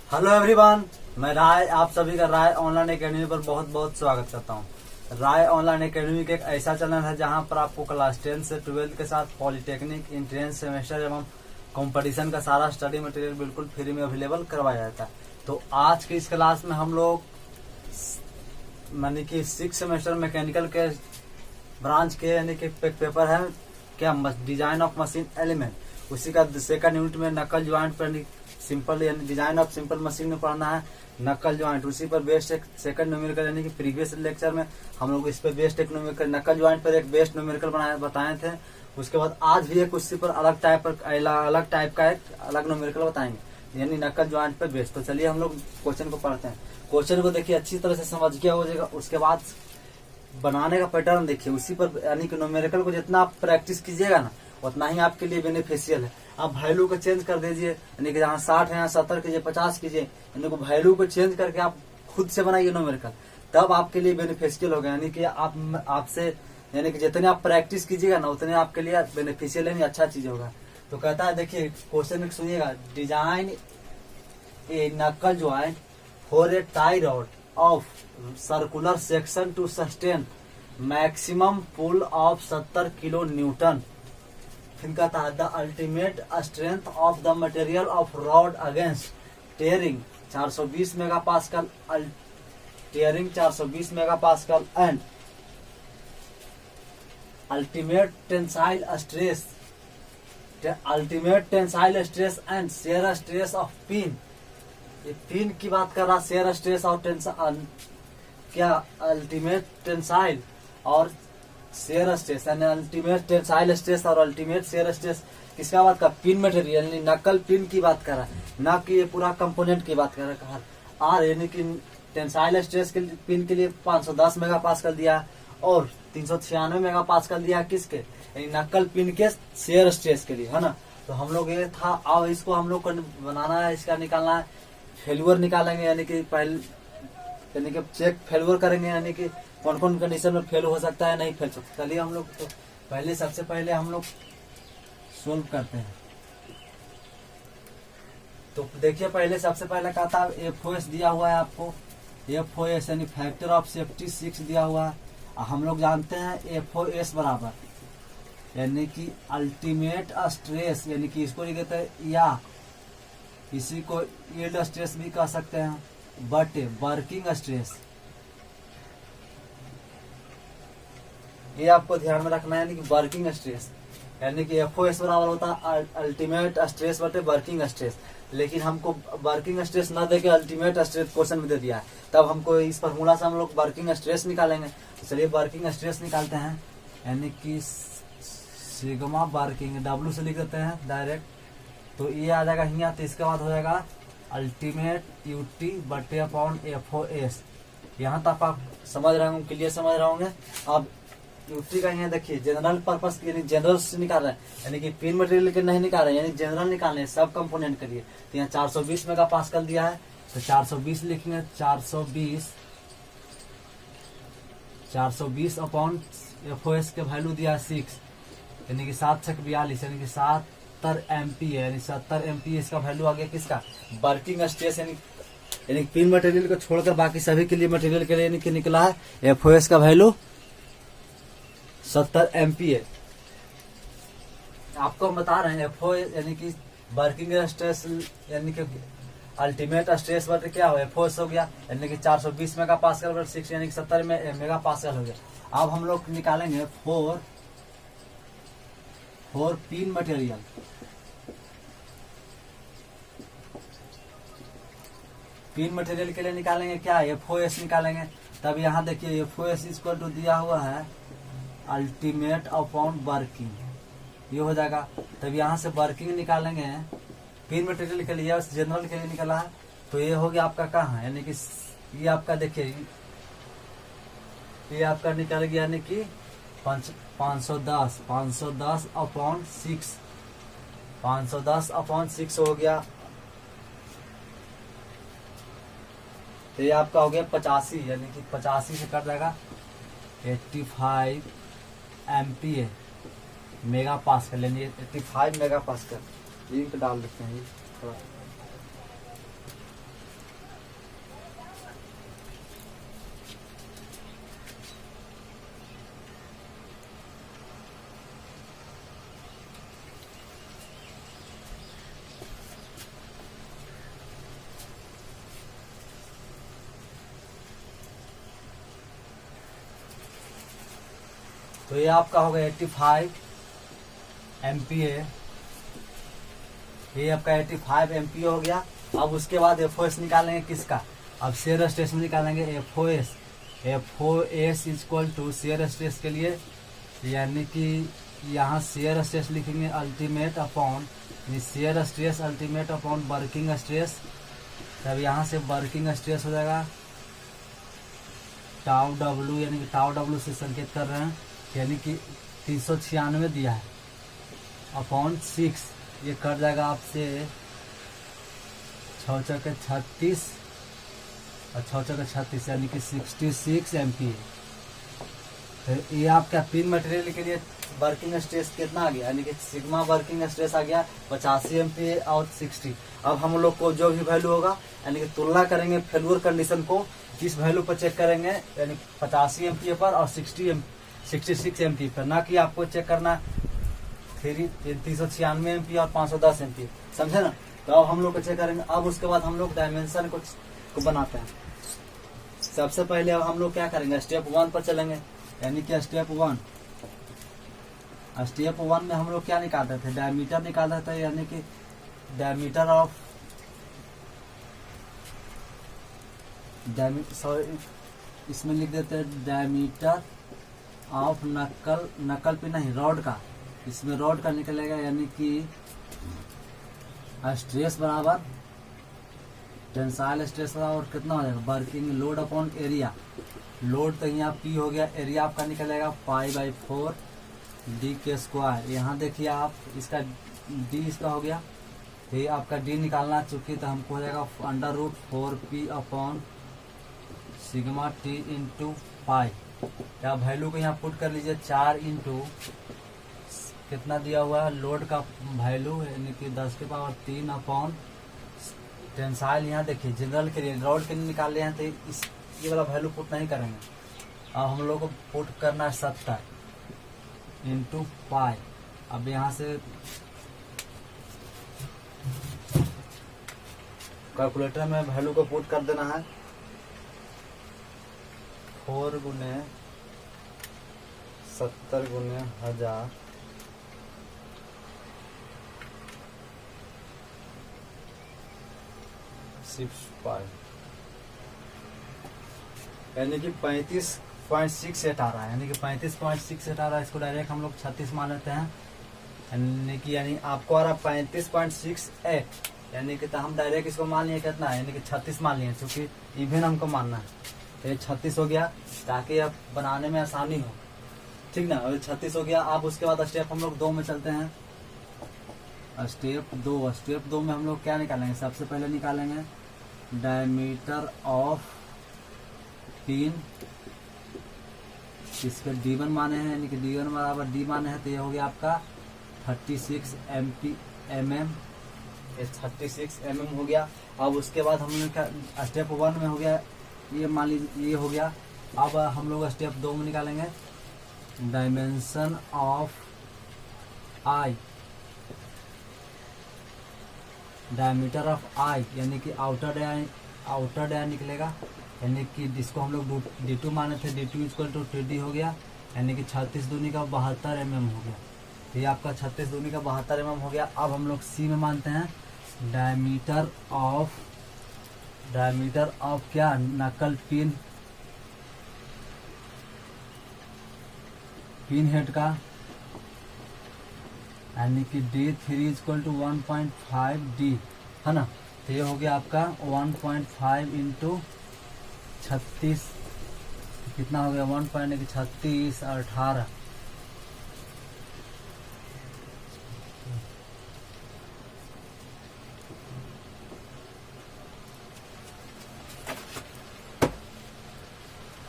Hello everyone, मैं राय आप सभी का राय ऑनलाइन एकेडमी पर बहुत बहुत स्वागत करता हूं। राय ऑनलाइन एकेडमी एक ऐसा चैनल है जहां पर आपको क्लास 10 से 12 के साथ पॉलिटेक्निक, एंट्रेंस, सेमेस्टर एवं कंपटीशन का सारा स्टडी मटेरियल बिल्कुल फ्री में अवेलेबल करवाया जाता है। तो आज की इस क्लास में हम लोग यानी कि 6 सेमेस्टर मैकेनिकल के ब्रांच के यानी कि पेपर है क्या, डिजाइन ऑफ मशीन एलिमेंट, उसी का सेकंड यूनिट में नकल ज्वाइंट पर सिंपल यानी डिजाइन ऑफ सिंपल मशीन में पढ़ना है नकल ज्वाइंट। उसी पर बेस्ड एक सेकंड न्यूमेरिकल यानी कि प्रीवियस लेक्चर में हम लोग इस पर बेस्ड एक न्यूमेरिकल नकल ज्वाइंट पर एक बेस्ड न्यूमेरिकल बताए थे। उसके बाद आज भी एक उसी पर अलग टाइप का एक अलग न्यूमेरिकल बताएंगे यानी नकल ज्वाइंट पर बेस्ड। तो चलिए हम लोग क्वेश्चन को पढ़ते हैं। क्वेश्चन को देखिए अच्छी तरह से समझ के हो जाएगा। उसके बाद बनाने का पैटर्न देखिए, उसी पर यानी कि न्यूमेरिकल को जितना आप प्रैक्टिस कीजिएगा ना उतना ही आपके लिए बेनिफिशियल है। आप वैल्यू को चेंज कर दीजिए यानी कि जहाँ 60 है यहाँ 70 कीजिए, 50 कीजिए, यानी कि वैल्यू को चेंज करके आप खुद से बनाइए न्यूमेरिकल, तब आपके लिए बेनिफिशियल होगा। यानी कि आपसे यानी कि जितने आप प्रैक्टिस कीजिएगा ना उतने आपके लिए बेनिफिशियल यानी अच्छा चीज होगा। तो कहता है देखिए क्वेश्चन सुनिएगा, design a knuckle joint for a tie rod of circular section to sustain maximum pull of 70 kilo newton. फिर कहता है the ultimate strength of the material of rod against tearing 420 megapascal, tearing 420 megapascal and ultimate tensile stress and shear stress of pin. ये pin की बात कर रहा, shear stress और tensile क्या अल्टीमेट टेंसाइल और शेयर स्ट्रेस यानी अल्टीमेट टेंसाइल स्ट्रेस और अल्टीमेट शेयर स्ट्रेस किसका बात कर, पिन मटेरियल यानी नकल पिन की बात कर रहा है, ना कि ये पूरा कंपोनेंट की बात कर रहा है। आर यानी कि टेंसाइल स्ट्रेस के पिन के लिए 510 मेगापास्कल दिया और 396 मेगापास्कल दिया किसके, यानी नकल पिन के शेयर स्ट्रेस के लिए, है ना। तो हम लोग ये था, अब इसको हम लोग को बनाना है, इसका निकालना है, फेल्यूर निकालेंगे यानी कि यानी कि चेक फेल्यूर करेंगे यानी कि कौन कौन कंडीशन में फेल हो सकता है नहीं फेल सकता। चलिए हम लोग तो सबसे पहले हम लोग सोल्व करते हैं। तो देखिए पहले सबसे पहले कहा था FOS दिया हुआ है आपको, FOS यानी फैक्टर ऑफ सेफ्टी 6 दिया हुआ है। हम लोग जानते हैं FOS बराबर यानी कि अल्टीमेट स्ट्रेस यानी कि इसको लिखते हैं या इसी को यील्ड स्ट्रेस भी कह सकते हैं बटे वर्किंग स्ट्रेस। ये आपको ध्यान में रखना है यानी कि वर्किंग स्ट्रेस यानी कि FOS बराबर होता है अल्टीमेट स्ट्रेस बटे वर्किंग स्ट्रेस। लेकिन हमको वर्किंग स्ट्रेस ना देके अल्टीमेट स्ट्रेस क्वेश्चन में दे दिया है, तब हमको इस फॉर्मूला से हम लोग वर्किंग स्ट्रेस निकालेंगे। तो चलिए वर्किंग स्ट्रेस निकालते हैं यानी कि सिग्मा वर्किंग W से लिख देते हैं डायरेक्ट। तो ये आ जाएगा यहाँ, तो इसके बाद हो जाएगा अल्टीमेट UT बटे अपॉन FOS। यहाँ तक आप समझ रहे होंगे, क्लियर समझ रहे होंगे। अब UT का यहाँ देखिए जनरल पर्पस यानी जनरल से निकाल रहे हैं यानी कि पिन मटेरियल के नहीं निकाल रहे हैं यानी जनरल निकाल रहे हैं सब कंपोनेंट के लिए। तो यहाँ 420 मेगापास्कल दिया है तो 420 लिखेंगे, 420 अपॉन FOS के वैल्यू दिया है 6 यानी कि 7 से 42 यानी कि 70 एमपीए यानी 70 एमपीए इसका वैल्यू आ गया किसका, वर्किंग स्ट्रेस यानी पिन मटेरियल को छोड़कर बाकी सभी के लिए मटेरियल के लिए यानी कि निकला है FOS का वैल्यू 70 एमपीए। आपको हम बता रहे हैं FOS यानी कि वर्किंग स्ट्रेस यानी कि अल्टीमेट स्ट्रेस बटे क्या हो FOS हो गया यानी कि 420 मेगापास्कल बटे 6 यानी कि 70 मेगापास्कल हो गया। अब हम लोग निकालेंगे four pin material. Pin material के लिए निकालेंगे क्या, FOS निकालेंगे। तब यहाँ देखिए FOS इक्वल टू दिया हुआ है अल्टीमेट अपॉन वर्किंग, ये हो जाएगा। तब यहाँ से वर्किंग निकालेंगे पिन मटेरियल के लिए, जनरल के लिए निकाला है तो ये हो गया आपका कहाँ यानी कि ये आपका देखिए ये आपका निकल गया यानी कि 510 अपॉन 6, 510 अपॉन 6 हो गया। तो ये आपका हो गया 85 यानी कि 85 से कट जाएगा 85 एमपीए मेगा पास्कल यानी 85 मेगा पास्कल। लिंक डाल देते हैं थोड़ा। तो ये आपका हो गया 85 MPa, ये आपका 85 MPa हो गया। अब उसके बाद FOS निकालेंगे किसका, अब शेयर स्ट्रेस में निकालेंगे FOS। FOS equal to shear stress के लिए, यानी कि यहाँ शेयर स्ट्रेस लिखेंगे ultimate upon, shear stress ultimate upon working stress. तब यहाँ से वर्किंग स्ट्रेस हो जाएगा टाउ W, यानी कि टाउ W से संकेत कर रहे हैं, यानी कि 396 दिया है अपॉन 6, ये कट जाएगा आपसे 6 चौके 36 और 6 चौके 36, यानी कि 66 MPa। तो ये आपका पिन मटेरियल के लिए वर्किंग स्ट्रेस कितना आ गया, यानी कि सिग्मा वर्किंग स्ट्रेस आ गया 85 MPa और 60। अब हम लोग को जो भी वैल्यू होगा, यानी कि तुलना करेंगे फेल्योर कंडीशन को इस वैल्यू पर चेक करेंगे, यानी 85 MPa पर और 66 MPa पर, ना कि आपको चेक करना 396 MPa और 510 MPa, समझे ना। तो अब हम लोग को चेक करेंगे। अब उसके बाद हम लोग डायमेंशन को बनाते हैं। सबसे पहले अब हम लोग क्या करेंगे, स्टेप 1 पर चलेंगे, यानी कि स्टेप 1 में हम लोग क्या निकालते थे, डायमीटर निकालते थे, यानी कि डायमीटर ऑफ इसमें लिख देते हैं डायमीटर ऑफ नकल पे नहीं, रॉड का, इसमें रॉड का निकलेगा, यानी कि स्ट्रेस बराबर टेंसाइल स्ट्रेस और कितना हो जाएगा working load upon area. Load तो यहाँ P हो गया, एरिया आपका निकलेगा π/4 d²। यहाँ देखिए आप, इसका D इसका हो गया, ये आपका D निकालना चुकी, तो हमको हो जाएगा √4P upon sigma T into pi. या वैल्यू को यहाँ पुट कर लीजिए 4 इंटू कितना दिया हुआ है लोड का वैल्यू, यानी कि 10⁻³ अपॉन टेंसाइल। यहाँ देखिए जनरल के लिए रॉड के लिए निकाल रहे हैं, तो इस ये वाला वैल्यू पुट नहीं करेंगे। अब हम लोग को पुट करना है 70 इंटू पाई। अब यहाँ से कैलकुलेटर में वैल्यू को पुट कर देना है, 4 गुने 70 गुने 1000 6 यानी कि 35.68 आ रहा है, यानी कि 35.68 आ रहा है। इसको डायरेक्ट हम लोग 36 मान लेते हैं, यानी आपको आ रहा 35.68, यानी कि तो हम डायरेक्ट इसको मान लिए कितना है, यानी कि 36 मान लिए, क्योंकि इवन हमको मानना है। तो ये 36 हो गया, ताकि अब बनाने में आसानी हो, ठीक ना। अभी 36 हो गया। अब उसके बाद स्टेप हम लोग 2 में चलते हैं। स्टेप 2 में हम लोग क्या निकालेंगे, सबसे पहले निकालेंगे डायमीटर ऑफ पिन, इसके D1 माने हैं, यानी कि D1 बराबर D माने हैं, तो ये हो गया आपका 36 mm, 36 mm हो गया। अब उसके बाद हम लोग का स्टेप 1 में हो गया, ये मान लीजिए ये हो गया। अब हम लोग स्टेप 2 में निकालेंगे dimension of eye, diameter of eye, यानी कि आउटर डाया निकलेगा, यानी कि जिसको हम लोग D2 माने थे, D2 इक्वल टू TD हो गया, यानी कि 36 दूनी का 72 mm हो गया। तो ये आपका 36 दूनी का 72 mm हो गया। अब हम लोग C में मानते हैं डायमीटर ऑफ क्या, नकल पिन हेड का, यानी कि D3 इक्वल टू 1.5D है ना। तो ये हो गया आपका 1.5 इंटू 36, कितना हो गया 1.36 और 18,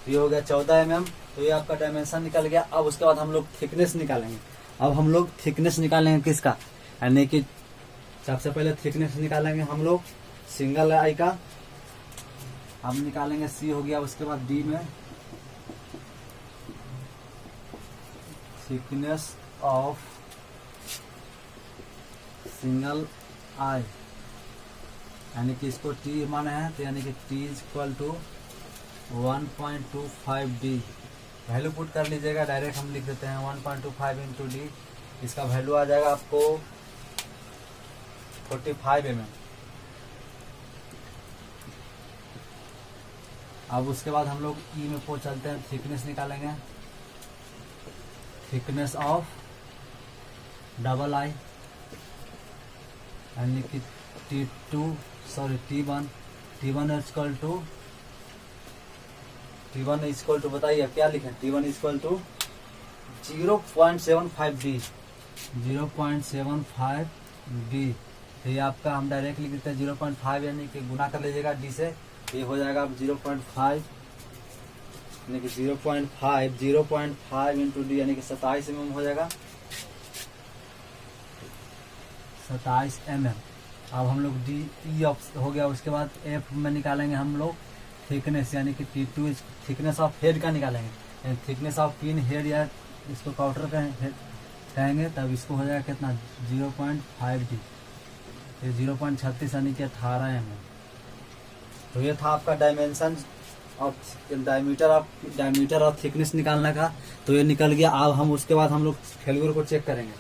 ये हो गया 14 mm। तो ये आपका डायमेंशन निकल गया। अब उसके बाद हम लोग थिकनेस निकालेंगे। अब हम लोग थिकनेस निकालेंगे किसका, यानी कि सबसे पहले थिकनेस निकालेंगे हम लोग सिंगल आई का। हम निकालेंगे C हो गया। उसके बाद D में थिकनेस ऑफ सिंगल आई, यानी कि इसको T माना है, तो यानी कि T equal to 1.25D, value put कर लीजिएगा। डायरेक्ट हम लिख देते हैं 1.25 इंटू डी। इसका वैल्यू आ जाएगा आपको 45 mm। अब उसके बाद हम लोग ई में पहुंच चलते हैं, थिकनेस निकालेंगे। थिकनेस ऑफ डबल आई यानी कि T1 इक्वल टू बताइए क्या लिखें। T1 equal to 0.75 D. 0.75 D तो ये आपका हम डायरेक्ट लिख देते हैं 0.5 यानी कि गुना कर लीजिएगा डी से। ये हो जाएगा अब 0.5 यानी कि 0.5 इंटू डी यानी कि 27 mm हो जाएगा। 27 mm। अब हम लोग डी ई हो गया। उसके बाद एफ में निकालेंगे हम लोग थिकनेस यानी कि T2 थिकनेस ऑफ हेड का निकालेंगे। थिकनेस ऑफ पिन हेड या इसको काउंटर कहेंगे। तब इसको हो जाएगा कितना 0.5 डी। ये 0.36 यानी कि 18 mm। तो ये था आपका dimension of diameter of thickness निकालने का। तो ये निकल गया। अब हम उसके बाद हम लोग फेल्यूर को चेक करेंगे,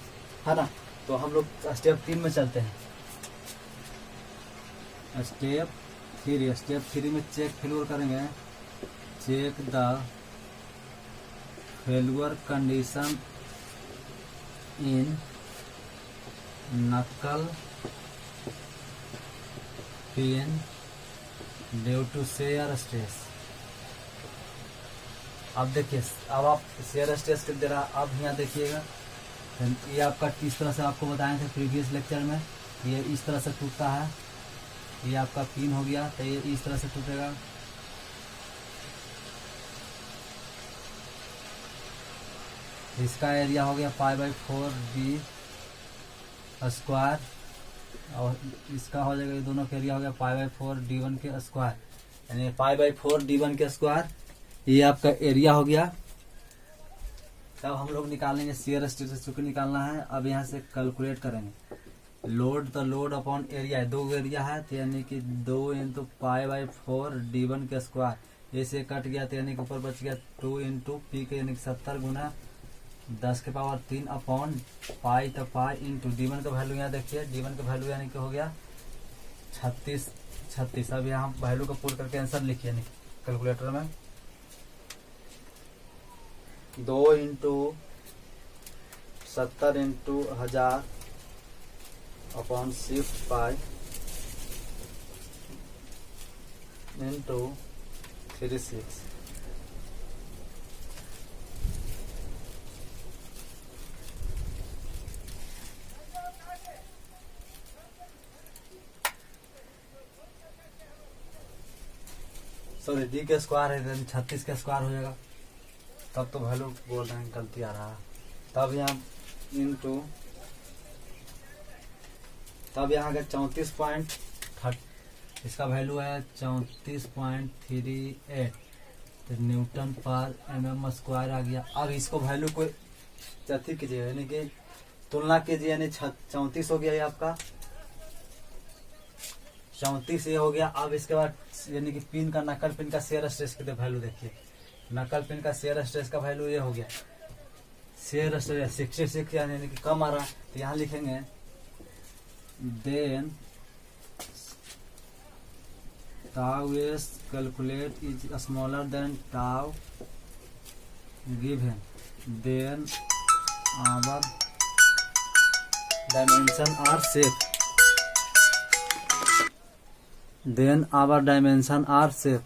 है ना। तो हम लोग स्टेप 3 में चलते हैं। स्टेप 3 में चेक फेल्यूर करेंगे। Check the failure condition in knuckle pin due to shear stress. अब देखिए, अब आप शेयर स्ट्रेस कर दे रहा। अब यहाँ देखिएगा, ये आपका इस तरह से आपको बताए थे प्रीवियस लेक्चर में। ये इस तरह से टूटता है। ये आपका पिन हो गया तो ये इस तरह से टूटेगा। इसका एरिया हो गया π/4 डी स्क्वायर और इसका हो जाएगा, ये दोनों का एरिया हो गया π/4 d1 के स्क्वायर यानी π/4 d1 के स्क्वायर। ये आपका एरिया हो गया। तब हम लोग निकालेंगे शेयर स्ट्रेस, चूंकि निकालना है। अब यहाँ से कैलकुलेट करेंगे। लोड तो लोड अपॉन एरिया है, 2 एरिया है तो यानी कि 2 इंटू π/4 d1 के स्क्वायर। ये से कट गया तो यानी कि ऊपर बच गया 2 इंटू पी के यानी कि 70 गुना 10 के पावर 3 अपॉन पाई। तो पाई इंटू d1 का वैल्यू यहाँ देखिए। d1 का वैल्यू यानी कि हो गया 36। अब यहाँ वैल्यू को पुट करके आंसर लिखिए कैलकुलेटर में। 2 into 70 into 1000 upon shift pi into 36। Sorry D के स्क्वायर है 36 का स्क्वायर हो जाएगा। तब तो वैल्यू बोल रहे हैं गलती आ रहा है। तब यहाँ इंटू तब यहाँ का 34.30 इसका वैल्यू है 34.38 तो न्यूटन पर mm स्क्वायर आ गया। अब इसको वैल्यू को अथी कीजिए यानी कि तुलना कीजिए यानी 34 हो गया ये आपका 34 ये हो गया। अब इसके बाद यानी कि पिन का नकल पिन का शेयर स्ट्रेस के वैल्यू देखिए। नकल पिन का शेयर स्ट्रेस का वैल्यू ये हो गया शेयर स्ट्रेस 66 यानी कि कम आ रहा है। तो यहाँ लिखेंगे then tau s calculate is smaller than tau given, then our dimension are safe. Then our dimension are safe.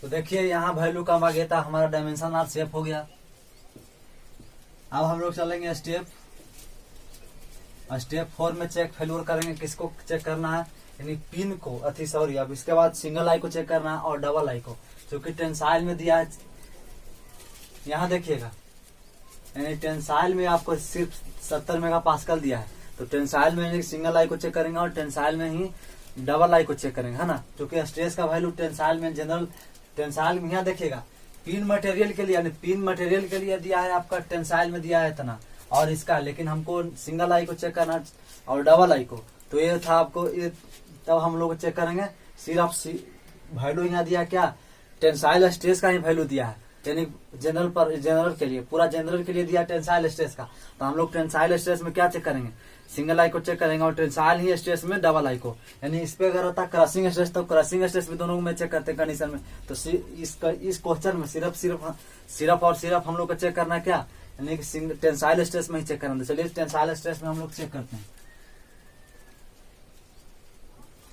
तो देखिए यहाँ वैल्यू कम आ गया था, हमारा डायमेंशन आर सेफ हो गया। अब हम लोग चलेंगे स्टेप 4 में चेक फेल्यूर करेंगे। किसको चेक करना है यानी पिन को सॉरी। अब इसके बाद सिंगल आई को चेक करना है और डबल आई को, क्योंकि टेंसाइल में दिया है। यहाँ देखिएगा यानी टेंसाइल में आपको सिर्फ 70 मेगापास्कल दिया है। तो टेंसाइल में सिंगल आई को चेक करेंगे और टेंसाइल में ही डबल आई को चेक करेंगे, है ना। क्योंकि स्ट्रेस का वैल्यू टेंसाइल में जनरल टेंसाइल में यहाँ देखिएगा पिन मटेरियल के लिए यानी पिन मटेरियल के लिए दिया है आपका टेंसाइल में दिया है इतना और इसका, लेकिन हमको सिंगल आई को चेक करना और डबल आई को। तो ये था आपको ये, तब हम लोग चेक करेंगे। सिर्फ वैल्यू यहाँ दिया क्या टेंसाइल स्ट्रेस का ही वैल्यू दिया है, यानी जनरल के लिए, पूरा जनरल के लिए दिया टेंसाइल स्ट्रेस का। तो हम लोग टेंसाइल स्ट्रेस में क्या चेक करेंगे, सिंगल आई को चेक करेंगे, और टेंसाइल ही स्ट्रेस में डबल आई को, यानी इस पे अगर होता क्रशिंग स्ट्रेस तो क्रशिंग स्ट्रेस भी दोनों में चेक करते हैं कंडीशन में। तो इस क्वेश्चन में सिर्फ हम लोग को चेक करना है क्या, यानी कि टेंसाइल स्ट्रेस में ही चेक करना है। चलिए टेंसाइल स्ट्रेस में हम लोग चेक करते हैं।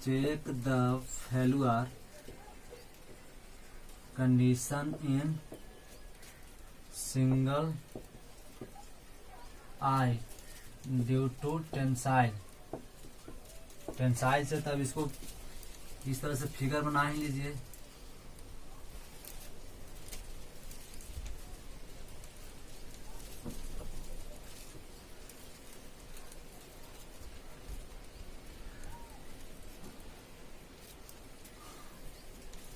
Check the failure condition in single eye due to tensile. Tensile से तब इसको इस तरह से फिगर बना ही लीजिए।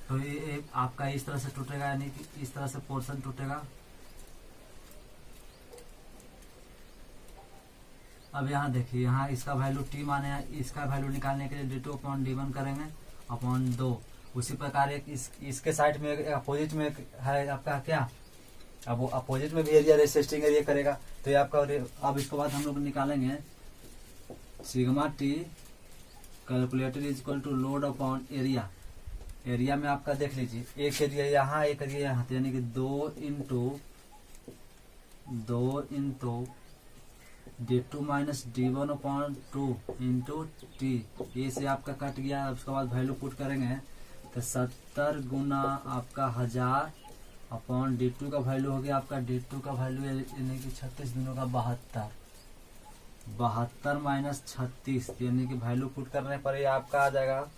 तो ये आपका इस तरह से टूटेगा, यानी कि इस तरह से पोर्शन टूटेगा। अब यहाँ देखिए, यहाँ इसका वैल्यू टी माने हैं, इसका वैल्यू निकालने के लिए d2 अपॉन d1 करेंगे अपॉन 2। उसी प्रकार एक इसके साइड में अपोजिट में है आपका क्या, अब वो अपोजिट में भी एरिया रेसिस्टिंग एरिया करेगा। तो ये आपका, अब इसके बाद हम लोग निकालेंगे sigma T calculated is equal to load upon area. Area में आपका देख लीजिए, एक एरिया यहाँ, एक एरिया यहाँ, यानी कि 2 into d2 minus d1 upon 2 into T. ये से आपका कट गया। उसके बाद वैल्यू पुट करेंगे तो 70 गुना आपका 1000 अपॉन d2 का वैल्यू हो गया आपका, d2 का वैल्यू यानी कि 36 दिनों का 72 माइनस 36, यानी कि वैल्यू पुट करने पर ये आपका आ जाएगा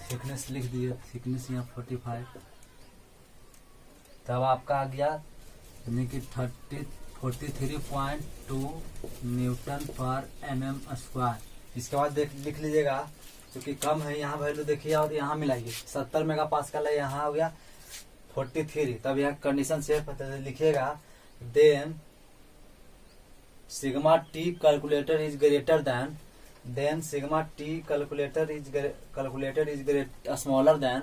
45। थिकनेस लिख दिए, थिकनेस यहाँ 45। तब आपका आ गया यानी कि 43.2 न्यूटन पर mm²। इसके बाद लिख लीजिएगा, क्योंकि कम है यहाँ वैल्यू देखिए, और यहाँ मिलाइए 70 मेगा पास्कल है, यहाँ हो गया 43। तब यहाँ कंडीशन सेफ लिखिएगा, then sigma t calculator is greater than sigma t calculator is smaller than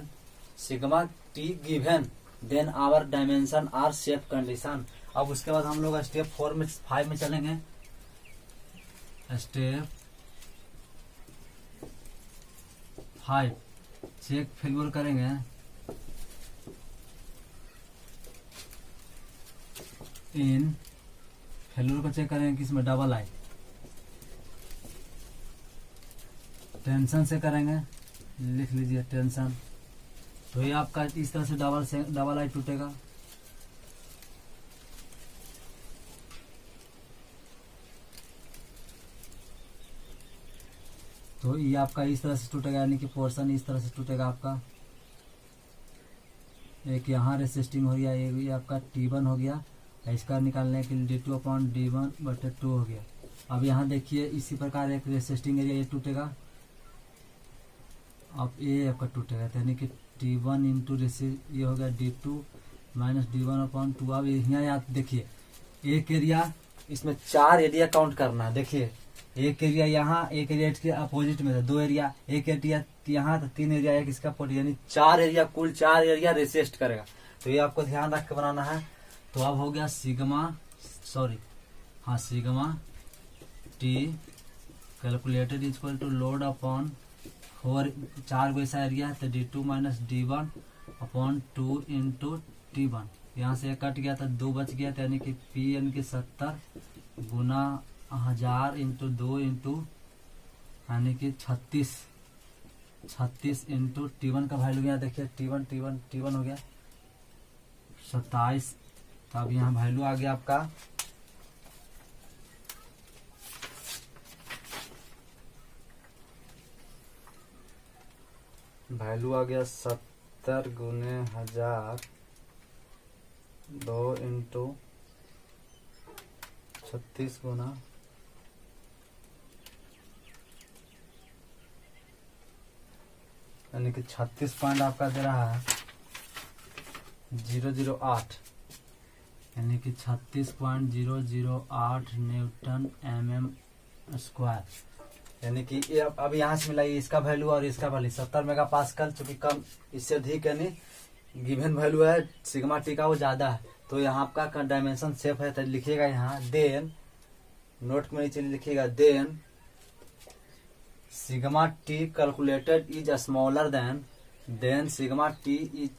sigma T given, then our dimension are safe condition. अब उसके बाद हम लोग स्टेप 5 में चलेंगे। स्टेप 5 चेक फेल्यूर करेंगे इन फेल्यूर को चेक करेंगे किसमें, डबल आई। टेंशन से करेंगे, लिख लीजिए टेंशन। तो ये आपका इस तरह से डबल आई टूटेगा। तो ये आपका इस तरह से टूटेगा, यानी कि पोर्शन इस तरह से टूटेगा आपका। एक यहाँ रेसिस्टिंग हो गया, ये आपका T1 हो गया। इसका निकालने के लिए d2 अपॉन d1/2 हो गया। अब यहाँ देखिए, इसी प्रकार एक रेसिस्टिंग एरिया ये टूटेगा। अब ये आपका टूटेगा, यानी कि T1 इंटू ये हो गया d2 माइनस d1/2। अब यहाँ आप देखिए, एक एरिया, इसमें 4 एरिया काउंट करना है। देखिए, एक एरिया यहाँ, एक एरिया इसके अपोजिट में था, 2 एरिया, एक एरिया यहाँ, तो 3 एरिया एक इसका अपोजिट, यानी 4 एरिया, कुल 4 एरिया रेसिस्ट करेगा। तो ये आपको ध्यान रख के बनाना है। तो अब हो गया sigma T calculated is equal to load upon 4 को ऐसा एरिया है, तो d2 minus d1/2 into T1। यहाँ से कट गया था, 2 बच गया, यानी कि P यानी कि 70 गुना 1000 इंटू 2 इंटू यानी कि 36 इंटू T1 का वैल्यू गया, देखिए T1 हो गया 27। तब यहाँ वैल्यू आ गया आपका वैल्यू आ गया 70 गुने 1000 2 इंटू 36 गुना यानी कि 36 पॉइंट आपका दे रहा है 008, यानी कि 36.008 न्यूटन mm स्क्वायर। यानी कि ये अब यहाँ से मिला इसका वैल्यू और इसका वैल्यू 70 मेगा पास्कल, चूंकि कम इससे अधिक यानी गिवन वैल्यू है सिग्मा टी का वो ज्यादा है, तो यहाँ आपका डायमेंशन सेफ है। तो लिखिएगा यहाँ देन, नोट में नीचे लिखिएगा then sigma T calculated is smaller than sigma T is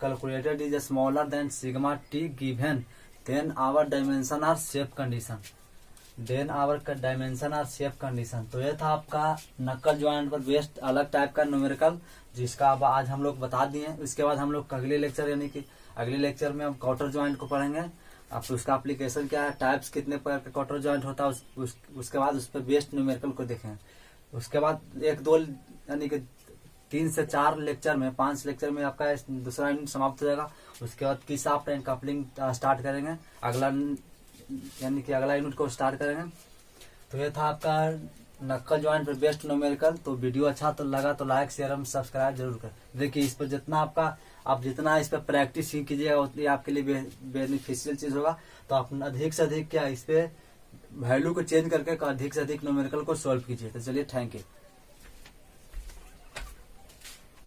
calculated is smaller than sigma T given then our dimension are safe condition, then our dimension are safe condition. तो ये था आपका नक्कल joint पर based अलग type का numerical, जिसका अब आज हम लोग बता दिए। इसके बाद हम लोग अगले लेक्चर यानी कि अगले लेक्चर में हम क्वार्टर ज्वाइंट को पढ़ेंगे। अब उसका एप्लीकेशन क्या है, टाइप्स कितने प्रकार का क्वार्टर ज्वाइंट होता है, उसके बाद उस पर बेस्ड न्यूमेरिकल को देखेंगे। उसके बाद 1-2 यानी कि 3 से 4 लेक्चर में 5 लेक्चर में आपका दूसरा यूनिट समाप्त हो जाएगा। उसके बाद किसाफ्ट एंड कपलिंग स्टार्ट करेंगे, अगला यानी कि अगला यूनिट को स्टार्ट करेंगे। तो ये था आपका नक्कल ज्वाइंट पर बेस्ट न्यूमेरिकल। तो वीडियो अच्छा तो लगा तो लाइक शेयर एवं सब्सक्राइब जरूर कर। देखिए इस पर जितना आप जितना इस पर प्रैक्टिस कीजिएगा उतनी आपके लिए बेनिफिशियल चीज होगा। तो आप अधिक से अधिक क्या इस पे वैल्यू को चेंज करके अधिक से अधिक न्यूमेरिकल को सॉल्व कीजिए। तो चलिए थैंक यू।